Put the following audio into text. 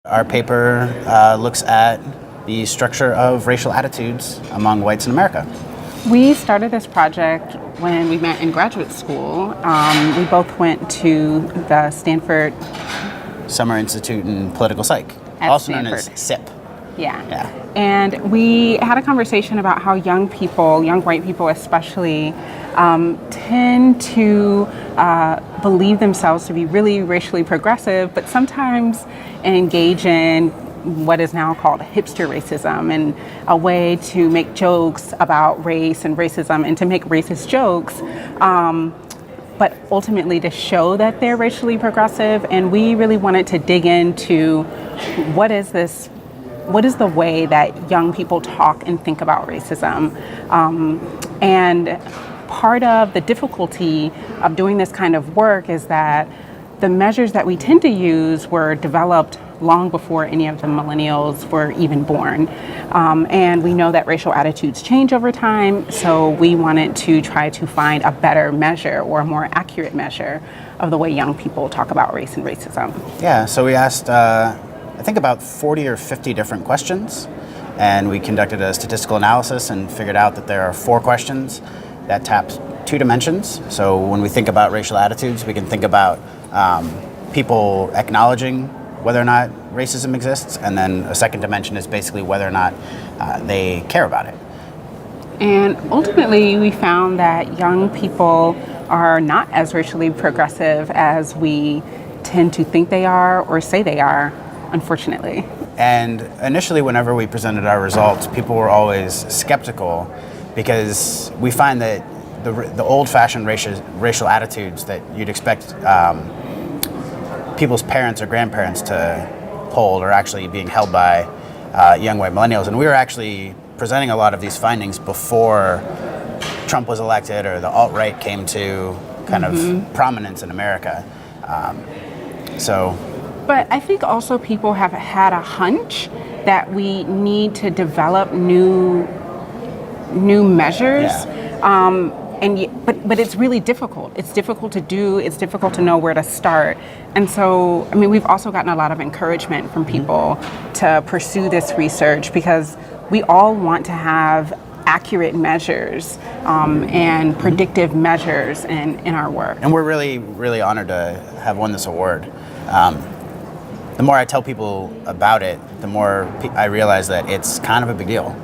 Our paper looks at the structure of racial attitudes among whites in America. We started this project when we met in graduate school. We both went to the Stanford Summer Institute in Political Psych, also known as SIP. Yeah. And we had a conversation about how young people, young white people especially, tend to believe themselves to be really racially progressive, but sometimes engage in what is now called hipster racism, and a way to make jokes about race and racism and to make racist jokes, but ultimately to show that they're racially progressive. And we really wanted to dig into what is the way that young people talk and think about racism. And part of the difficulty of doing this kind of work is that the measures that we tend to use were developed long before any of the millennials were even born. And we know that racial attitudes change over time, so we wanted to try to find a better measure or a more accurate measure of the way young people talk about race and racism. Yeah, so we asked, I think about 40 or 50 different questions, and we conducted a statistical analysis and figured out that there are 4 questions that tap 2 dimensions. So when we think about racial attitudes, we can think about people acknowledging whether or not racism exists, and then a second dimension is basically whether or not they care about it. And ultimately, we found that young people are not as racially progressive as we tend to think they are or say they are, unfortunately. And initially, whenever we presented our results, people were always skeptical, because we find that the old-fashioned racial attitudes that you'd expect people's parents or grandparents to hold are actually being held by young white millennials. And we were actually presenting a lot of these findings before Trump was elected or the alt-right came to kind of prominence in America. But I think also people have had a hunch that we need to develop new measures. Yeah. But it's really difficult. It's difficult to do. It's difficult to know where to start. And so, I mean, we've also gotten a lot of encouragement from people to pursue this research, because we all want to have accurate measures and predictive measures in our work. And we're really, really honored to have won this award. The more I tell people about it, the more I realize that it's kind of a big deal.